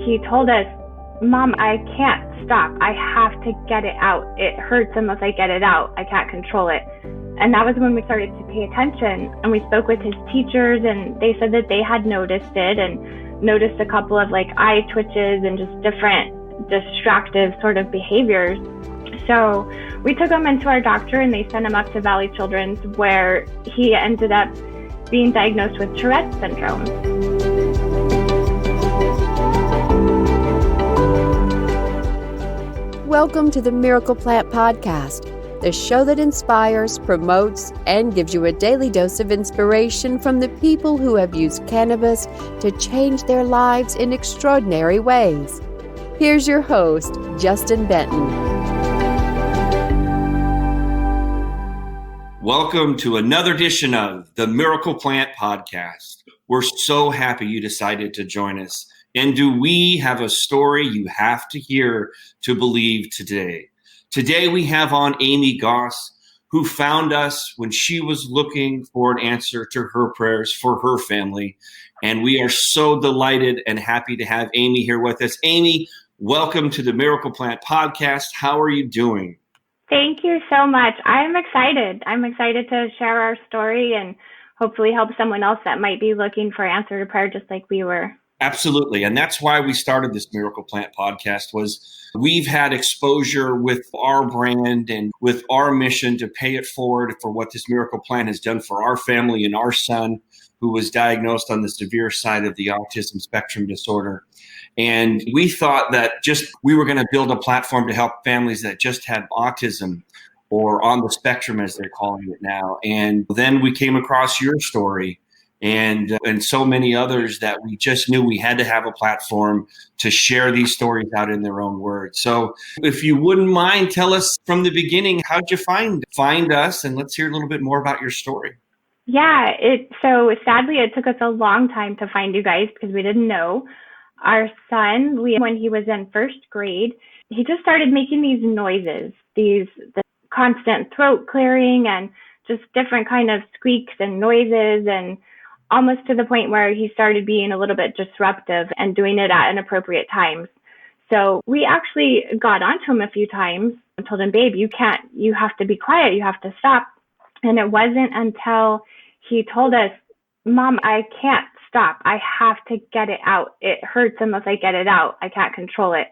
he told us, "Mom, I can't stop. I have to get it out. It hurts unless I get it out. I can't control it." And that was when we started to pay attention, and we spoke with his teachers, and they said that they had noticed it and noticed a couple of like eye twitches and just different distractive sort of behaviors. So we took him into our doctor, and they sent him up to Valley Children's, where he ended up being diagnosed with Tourette Syndrome. Welcome to the Miracle Plant Podcast, the show that inspires, promotes, and gives you a daily dose of inspiration from the people who have used cannabis to change their lives in extraordinary ways. Here's your host, Justin Benton. Welcome to another edition of the Miracle Plant Podcast. We're so happy you decided to join us. And do we have a story you have to hear to believe today? Today we have on Amy Goss, who found us when she was looking for an answer to her prayers for her family. And we are so delighted and happy to have Amy here with us. Amy, welcome to the Miracle Plant Podcast. How are you doing? Thank you so much. I'm excited. I'm excited to share our story and hopefully help someone else that might be looking for an answer to prayer just like we were. Absolutely. And that's why we started this Miracle Plant Podcast. Was we've had exposure with our brand and with our mission to pay it forward for what this Miracle Plant has done for our family and our son, who was diagnosed on the severe side of the autism spectrum disorder. And we thought that we were going to build a platform to help families that just had autism, or on the spectrum as they're calling it now. And then we came across your story and so many others that we just knew we had to have a platform to share these stories out in their own words. So if you wouldn't mind, tell us from the beginning, how'd you find us? And let's hear a little bit more about your story. Yeah, so sadly it took us a long time to find you guys because we didn't know. Our son, Liam, when he was in first grade, he just started making these noises, the constant throat clearing and just different kind of squeaks and noises, and almost to the point where he started being a little bit disruptive and doing it at inappropriate times. So we actually got onto him a few times and told him, "Babe, you have to be quiet, you have to stop." And it wasn't until he told us, "Mom, I can't stop. I have to get it out. It hurts unless I get it out. I can't control it."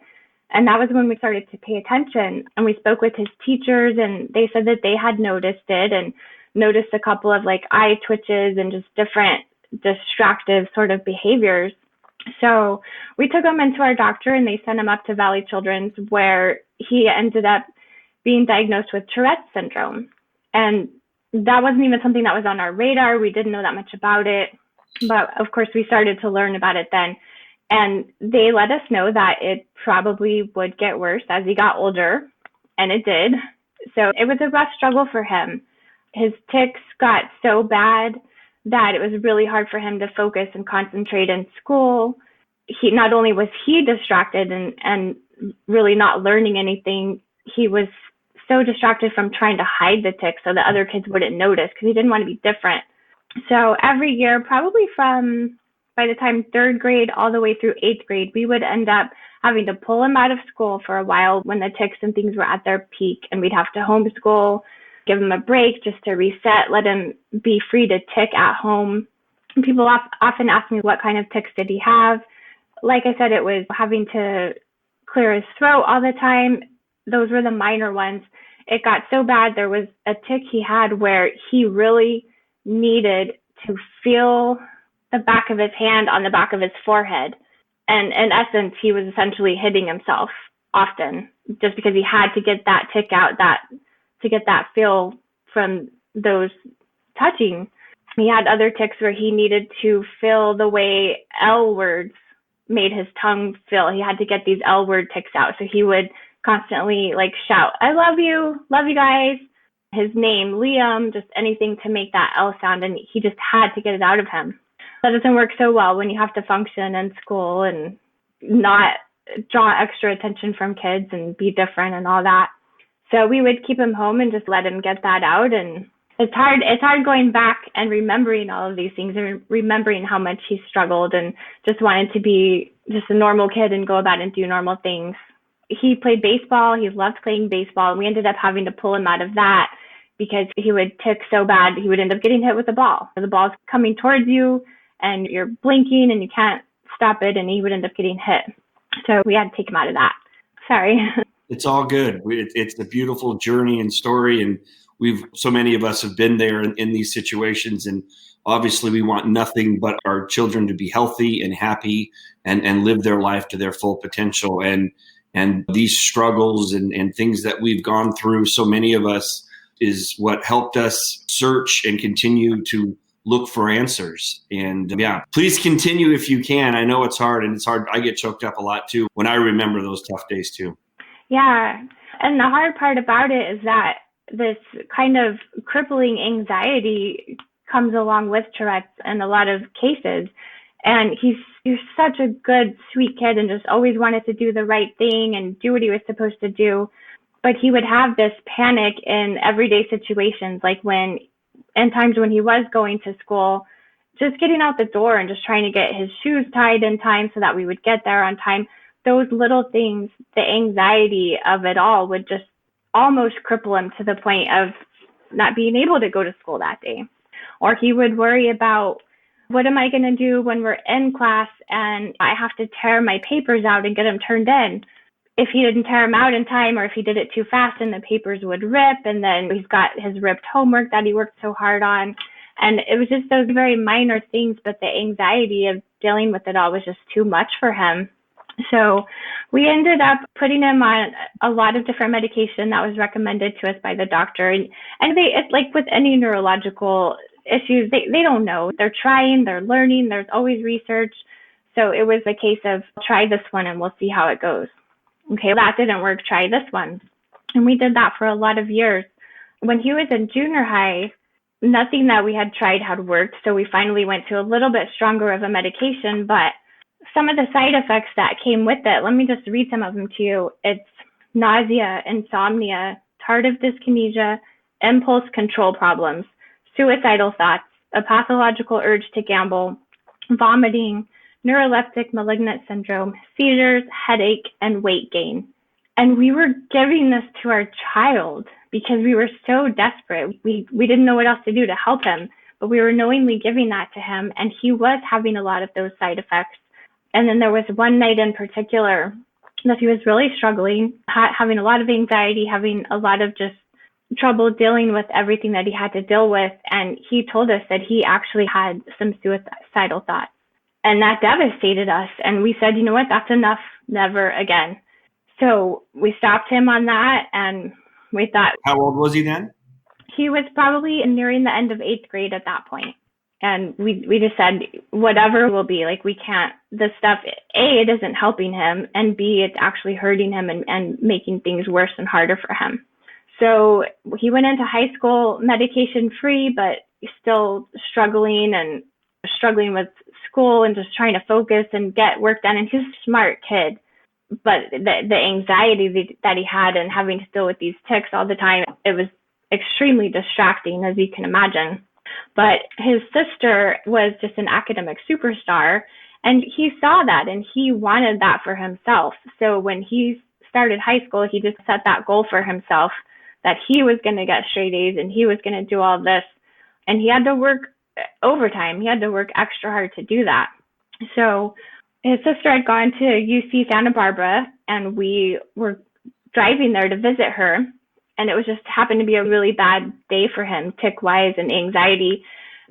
And that was when we started to pay attention, and we spoke with his teachers, and they said that they had noticed it and noticed a couple of like eye twitches and just different distractive sort of behaviors. So we took him into our doctor, and they sent him up to Valley Children's, where he ended up being diagnosed with Tourette Syndrome. And that wasn't even something that was on our radar. We didn't know that much about it. But of course, we started to learn about it then. And they let us know that it probably would get worse as he got older. And it did. So it was a rough struggle for him. His tics got so bad that it was really hard for him to focus and concentrate in school. Not only was he distracted and really not learning anything, he was so distracted from trying to hide the tics so that other kids wouldn't notice because he didn't want to be different. So every year, probably from by the time third grade all the way through eighth grade, we would end up having to pull him out of school for a while when the tics and things were at their peak, and we'd have to homeschool, give him a break just to reset, let him be free to tic at home. And people often ask me what kind of tics did he have. Like I said, it was having to clear his throat all the time. Those were the minor ones. It got so bad, there was a tic he had where he really needed to feel the back of his hand on the back of his forehead. And in essence, he was essentially hitting himself often just because he had to get that tic out, to get that feel from those touching. He had other tics where he needed to feel the way L words made his tongue feel. He had to get these L word tics out. So he would constantly like shout, "I love you guys." His name, Liam, just anything to make that L sound, and he just had to get it out of him. That doesn't work so well when you have to function in school and not draw extra attention from kids and be different and all that. So we would keep him home and just let him get that out. And It's hard going back and remembering all of these things and remembering how much he struggled and just wanted to be just a normal kid and go about and do normal things. He played baseball. He loved playing baseball. And we ended up having to pull him out of that because he would tic so bad. He would end up getting hit with the ball. The ball's coming towards you and you're blinking and you can't stop it. And he would end up getting hit. So we had to take him out of that. Sorry. It's all good. It's a beautiful journey and story. And so many of us have been there in these situations. And obviously we want nothing but our children to be healthy and happy and live their life to their full potential. And these struggles and things that we've gone through, so many of us, is what helped us search and continue to look for answers. And please continue if you can. I know it's hard, and it's hard. I get choked up a lot too when I remember those tough days too. Yeah. And the hard part about it is that this kind of crippling anxiety comes along with Tourette's in a lot of cases. And he's such a good, sweet kid and just always wanted to do the right thing and do what he was supposed to do. But he would have this panic in everyday situations, like in times when he was going to school, just getting out the door and just trying to get his shoes tied in time so that we would get there on time. Those little things, the anxiety of it all would just almost cripple him to the point of not being able to go to school that day. Or he would worry about, what am I going to do when we're in class and I have to tear my papers out and get them turned in? If he didn't tear them out in time, or if he did it too fast and the papers would rip, and then he's got his ripped homework that he worked so hard on. And it was just those very minor things, but the anxiety of dealing with it all was just too much for him. So we ended up putting him on a lot of different medication that was recommended to us by the doctor. And it's like with any neurological issues, they don't know. They're trying, they're learning, there's always research. So it was a case of, try this one and we'll see how it goes. Okay, that didn't work, try this one. And we did that for a lot of years. When he was in junior high, nothing that we had tried had worked. So we finally went to a little bit stronger of a medication, but some of the side effects that came with it, let me just read some of them to you. It's nausea, insomnia, tardive dyskinesia, impulse control problems, suicidal thoughts, a pathological urge to gamble, vomiting, neuroleptic malignant syndrome, seizures, headache, and weight gain. And we were giving this to our child because we were so desperate. We didn't know what else to do to help him, but we were knowingly giving that to him, and he was having a lot of those side effects. And then there was one night in particular that he was really struggling, having a lot of anxiety, having a lot of just trouble dealing with everything that he had to deal with. And he told us that he actually had some suicidal thoughts. And that devastated us. And we said, you know what, that's enough, never again. So we stopped him on that, and we thought. How old was he then? He was probably nearing the end of 8th grade at that point. And we just said, whatever will be, like, we can't, this stuff, A, it isn't helping him, and B, it's actually hurting him and making things worse and harder for him. So he went into high school medication free, but still struggling with school and just trying to focus and get work done. And he's a smart kid, but the anxiety that he had and having to deal with these tics all the time, it was extremely distracting, as you can imagine. But his sister was just an academic superstar, and he saw that and he wanted that for himself. So when he started high school, he just set that goal for himself that he was going to get straight A's and he was going to do all this. And he had to work overtime. He had to work extra hard to do that. So his sister had gone to UC Santa Barbara, and we were driving there to visit her. And it was just happened to be a really bad day for him, tic-wise and anxiety.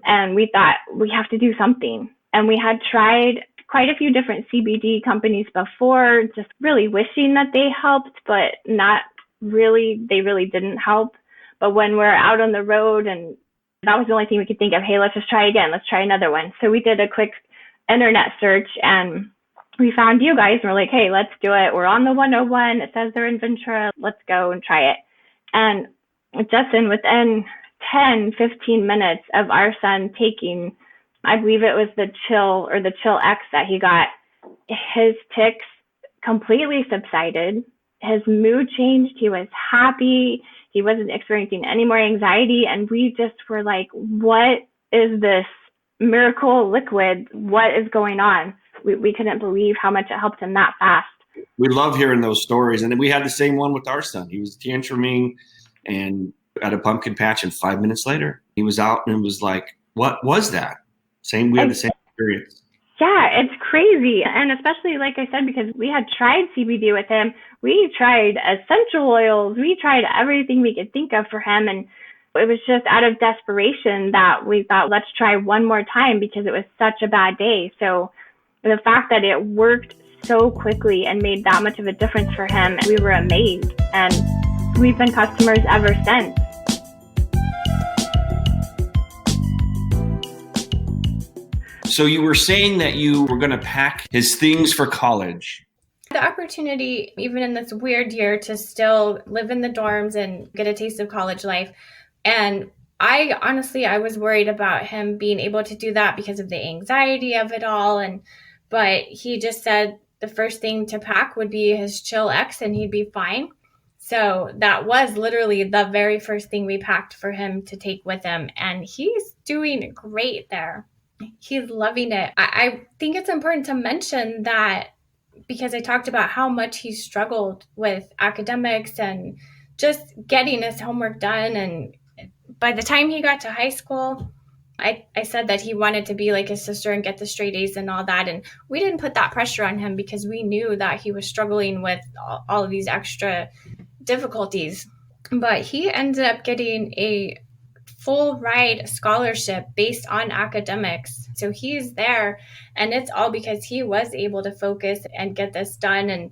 And we thought, we have to do something. And we had tried quite a few different CBD companies before, just really wishing that they helped, but not really, they really didn't help. But when we're out on the road, and that was the only thing we could think of, hey, let's just try again. Let's try another one. So we did a quick internet search, and we found you guys, and we're like, hey, let's do it. We're on the 101. It says they're in Ventura. Let's go and try it. And Justin, within 10, 15 minutes of our son taking, I believe it was the Chill or the Chill X that he got, his tics completely subsided. His mood changed. He was happy. He wasn't experiencing any more anxiety. And we just were like, what is this miracle liquid? What is going on? We couldn't believe how much it helped him that fast. We love hearing those stories. And then we had the same one with our son. He was tantruming and at a pumpkin patch, and 5 minutes later, he was out and was like, what was that? We had the same experience. Yeah, it's crazy. And especially, like I said, because we had tried CBD with him, we tried essential oils, we tried everything we could think of for him. And it was just out of desperation that we thought, let's try one more time, because it was such a bad day. So the fact that it worked so quickly and made that much of a difference for him, we were amazed. And we've been customers ever since. So you were saying that you were going to pack his things for college. The opportunity, even in this weird year, to still live in the dorms and get a taste of college life. And I was worried about him being able to do that because of the anxiety of it all. But he just said the first thing to pack would be his Chill X and he'd be fine. So that was literally the very first thing we packed for him to take with him. And he's doing great there. He's loving it. I think it's important to mention that, because I talked about how much he struggled with academics and just getting his homework done. And by the time he got to high school, I said that he wanted to be like his sister and get the straight A's and all that. And we didn't put that pressure on him because we knew that he was struggling with all of these extra difficulties. But he ended up getting a full ride scholarship based on academics. So he's there, and it's all because he was able to focus and get this done and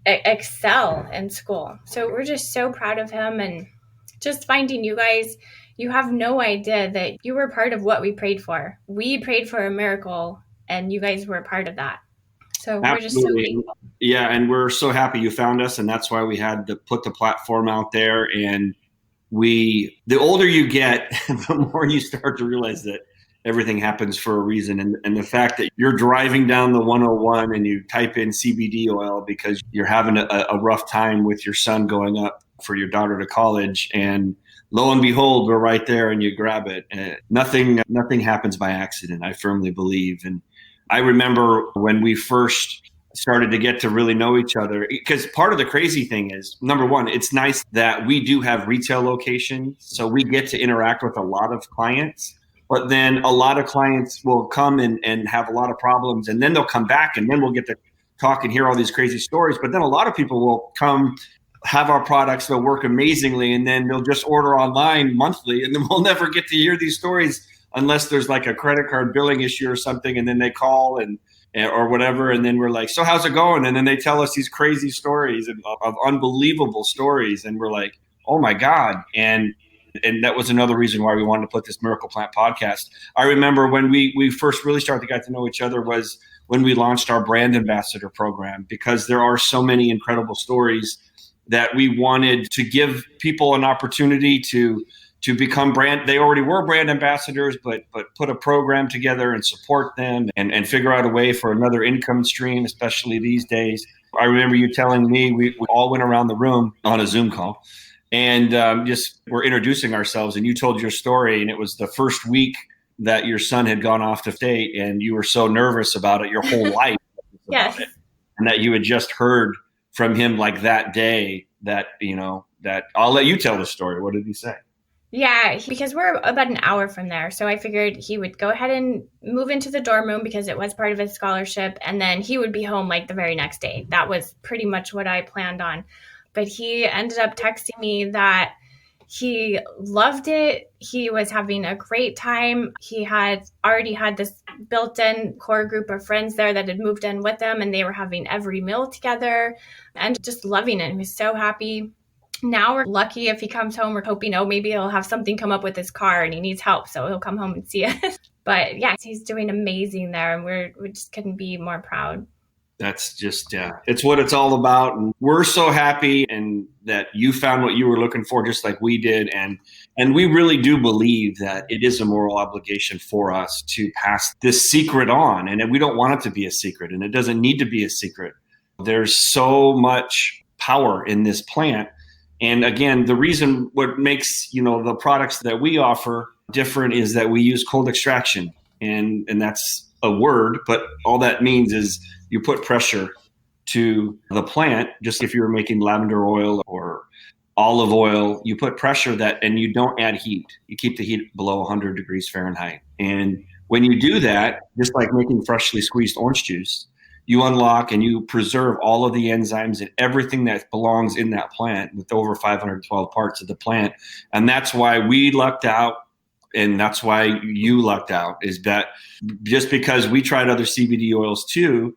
excel in school. So we're just so proud of him, and just finding you guys. You have no idea that you were part of what we prayed for. We prayed for a miracle, and you guys were a part of that. So we're just so thankful. Yeah, and we're so happy you found us, and that's why we had to put the platform out there. And the older you get, the more you start to realize that everything happens for a reason. And the fact that you're driving down the 101 and you type in CBD oil because you're having a rough time with your son going up for your daughter to college, and lo and behold, we're right there and you grab it. Nothing happens by accident, I firmly believe. And I remember when we first started to get to really know each other, because part of the crazy thing is, number one, it's nice that we do have retail locations, so we get to interact with a lot of clients. But then a lot of clients will come and have a lot of problems, and then they'll come back, and then we'll get to talk and hear all these crazy stories. But then a lot of people will come, have our products, they'll work amazingly, and then they'll just order online monthly, and then we'll never get to hear these stories unless there's like a credit card billing issue or something, and then they call or whatever, and then we're like, so how's it going? And then they tell us these crazy stories of unbelievable stories, and we're like, oh my God. And that was another reason why we wanted to put this Miracle Plant podcast. I remember when we first really started to get to know each other was when we launched our brand ambassador program, because there are so many incredible stories that we wanted to give people an opportunity to become brand. They already were brand ambassadors, but put a program together and support them and figure out a way for another income stream, especially these days. I remember you telling me we all went around the room on a Zoom call and just were introducing ourselves, and you told your story, and it was the first week that your son had gone off to state, and you were so nervous about it your whole life. Yes. And that you had just heard from him like that day that I'll let you tell the story. What did he say? Yeah, because we're about an hour from there. So I figured he would go ahead and move into the dorm room because it was part of his scholarship. And then he would be home like the very next day. That was pretty much what I planned on. But he ended up texting me that he loved it. He was having a great time. He had already had this built-in core group of friends there that had moved in with him, and they were having every meal together and just loving it. He was so happy. Now we're lucky if he comes home, we're hoping, maybe he'll have something come up with his car and he needs help, so he'll come home and see us. But yeah, he's doing amazing there, and we just couldn't be more proud. That's just, it's what it's all about. And we're so happy and that you found what you were looking for, just like we did. And we really do believe that it is a moral obligation for us to pass this secret on. And we don't want it to be a secret, and it doesn't need to be a secret. There's so much power in this plant. And again, the reason what makes, the products that we offer different is that we use cold extraction. And that's a word, but all that means is you put pressure to the plant. Just if you were making lavender oil or olive oil, you put pressure and you don't add heat. You keep the heat below 100 degrees Fahrenheit. And when you do that, just like making freshly squeezed orange juice, you unlock and you preserve all of the enzymes and everything that belongs in that plant with over 512 parts of the plant. And that's why we lucked out. And that's why you lucked out, is that just because we tried other CBD oils too.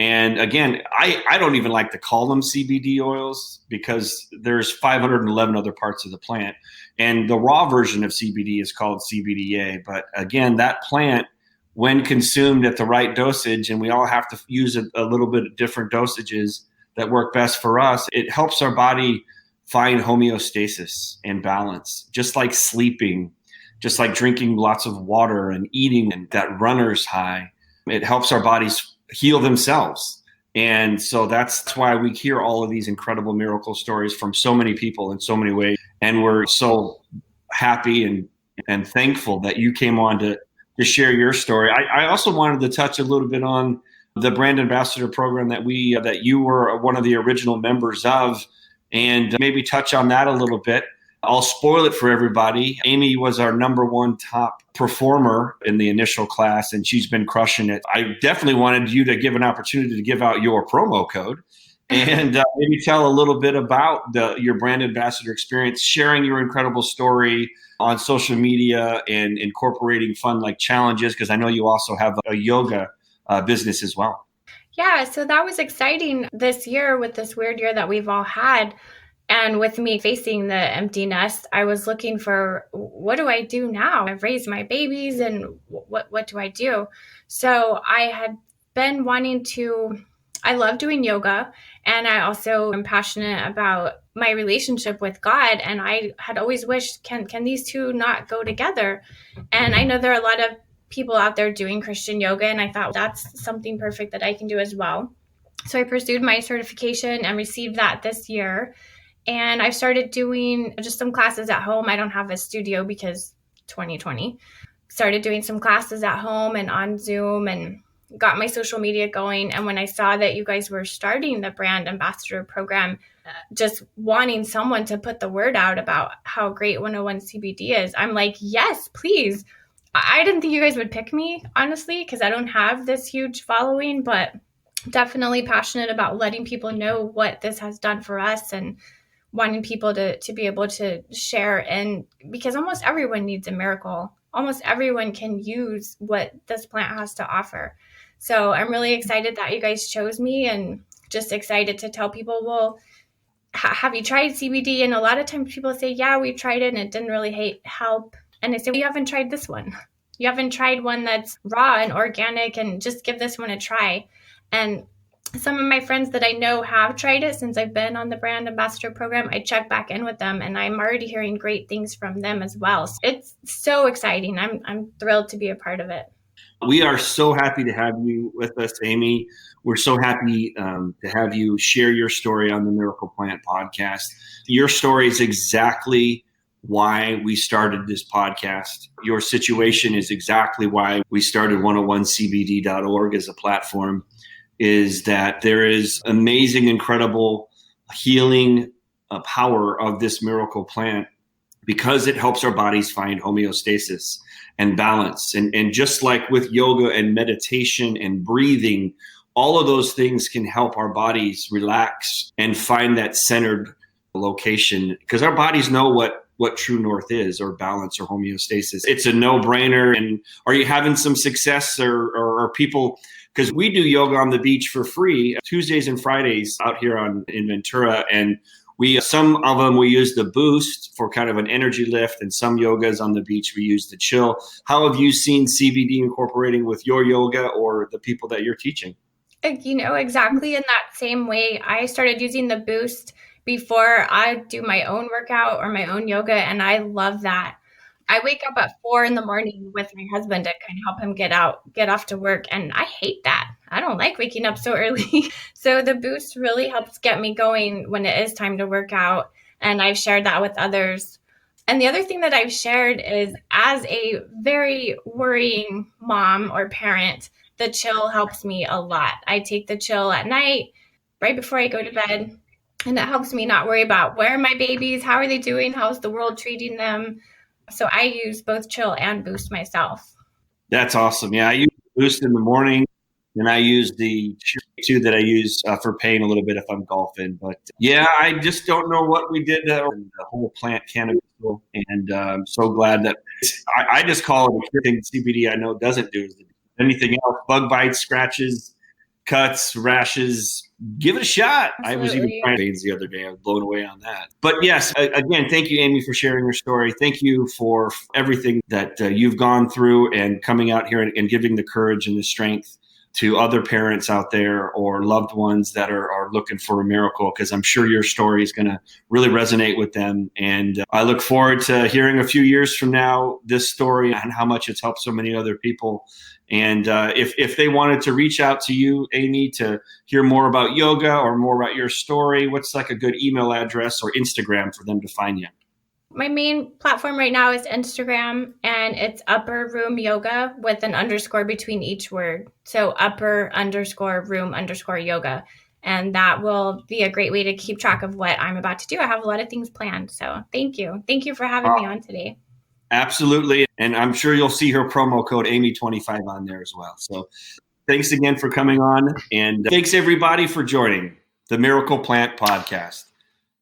And again, I don't even like to call them CBD oils because there's 511 other parts of the plant. And the raw version of CBD is called CBDA. But again, that plant, when consumed at the right dosage, and we all have to use a little bit of different dosages that work best for us, it helps our body find homeostasis and balance, just like sleeping, just like drinking lots of water and eating and that runner's high. It helps our bodies heal themselves. And so that's why we hear all of these incredible miracle stories from so many people in so many ways. And we're so happy and thankful that you came on to share your story. I also wanted to touch a little bit on the brand ambassador program that you were one of the original members of, and maybe touch on that a little bit. I'll spoil it for everybody. Amy was our number one top performer in the initial class, and she's been crushing it. I definitely wanted you to give an opportunity to give out your promo code and maybe tell a little bit about your brand ambassador experience, sharing your incredible story on social media and incorporating fun like challenges, because I know you also have a yoga business as well. Yeah, so that was exciting this year with this weird year that we've all had. And with me facing the empty nest, I was looking for, what do I do now? I've raised my babies, and what do I do? So I had been I love doing yoga, and I also am passionate about my relationship with God. And I had always wished, can these two not go together? And I know there are a lot of people out there doing Christian yoga, and I thought that's something perfect that I can do as well. So I pursued my certification and received that this year. And I started doing just some classes at home. I don't have a studio because 2020. Started doing some classes at home and on Zoom, and got my social media going. And when I saw that you guys were starting the brand ambassador program, just wanting someone to put the word out about how great 101 CBD is, I'm like, yes, please. I didn't think you guys would pick me, honestly, because I don't have this huge following, but definitely passionate about letting people know what this has done for us and wanting people to be able to share. And because almost everyone needs a miracle, almost everyone can use what this plant has to offer. So I'm really excited that you guys chose me, and just excited to tell people, well, have you tried CBD? And a lot of times people say, yeah, we tried it and it didn't really help. And I say, well, you haven't tried this one. You haven't tried one that's raw and organic, and just give this one a try. And some of my friends that I know have tried it since I've been on the brand ambassador program. I check back in with them, and I'm already hearing great things from them as well. So it's so exciting. I'm thrilled to be a part of it. We are so happy to have you with us, Amy. We're so happy to have you share your story on the Miracle Plant podcast. Your story is exactly why we started this podcast. Your situation is exactly why we started 101cbd.org as a platform, is that there is amazing, incredible healing power of this miracle plant, because it helps our bodies find homeostasis and balance. And just like with yoga and meditation and breathing, all of those things can help our bodies relax and find that centered location, because our bodies know what true north is, or balance, or homeostasis. It's a no-brainer. And are you having some success, or people, because we do yoga on the beach for free Tuesdays and Fridays out here in Ventura, and some of them we use the boost for kind of an energy lift, and some yogas on the beach we use the chill. How have you seen CBD incorporating with your yoga or the people that you're teaching? Exactly in that same way. I started using the boost before I do my own workout or my own yoga, and I love that. I wake up at 4 a.m. with my husband to kind of help him get off to work. And I hate that. I don't like waking up so early. So the boost really helps get me going when it is time to work out. And I've shared that with others. And the other thing that I've shared is, as a very worrying mom or parent, the chill helps me a lot. I take the chill at night, right before I go to bed. And it helps me not worry about where are my babies, how are they doing, how's the world treating them. So I use both chill and boost myself. That's awesome. Yeah, I use boost in the morning, and I use the chill too that I use for pain a little bit if I'm golfing. But yeah, I just don't know what we did the whole plant cannabis. And I'm so glad that I just call it a thing CBD I know doesn't do is anything else. Bug bites, scratches, cuts, rashes, give it a shot. Absolutely. I was even trying veins the other day. I was blown away on that. But yes, again, thank you, Amy, for sharing your story. Thank you for everything that you've gone through and coming out here and giving the courage and the strength to other parents out there or loved ones that are looking for a miracle, because I'm sure your story is going to really resonate with them. And I look forward to hearing a few years from now this story and how much it's helped so many other people. And if they wanted to reach out to you, Amy, to hear more about yoga or more about your story, what's like a good email address or Instagram for them to find you? My main platform right now is Instagram, and it's upper room yoga with an underscore between each word. So upper_room_yoga. And that will be a great way to keep track of what I'm about to do. I have a lot of things planned. So thank you. Thank you for having me on today. Absolutely. And I'm sure you'll see her promo code Amy25 on there as well. So thanks again for coming on. And thanks everybody for joining the Miracle Plant Podcast.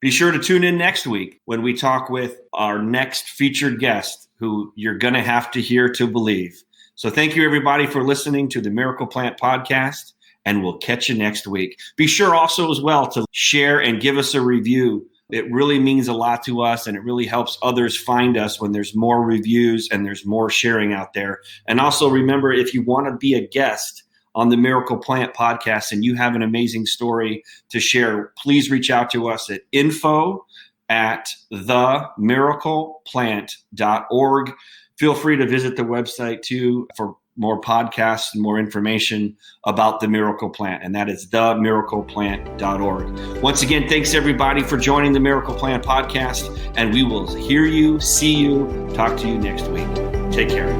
Be sure to tune in next week when we talk with our next featured guest, who you're going to have to hear to believe. So thank you, everybody, for listening to the Miracle Plant Podcast, and we'll catch you next week. Be sure also as well to share and give us a review. It really means a lot to us, and it really helps others find us when there's more reviews and there's more sharing out there. And also remember, if you want to be a guest on the Miracle Plant Podcast and you have an amazing story to share, please reach out to us at info@themiracleplant.org. Feel free to visit the website too for more podcasts and more information about the Miracle Plant, and that is themiracleplant.org. Once again, thanks everybody for joining the Miracle Plant Podcast, and we will hear you, see you, talk to you next week. Take care.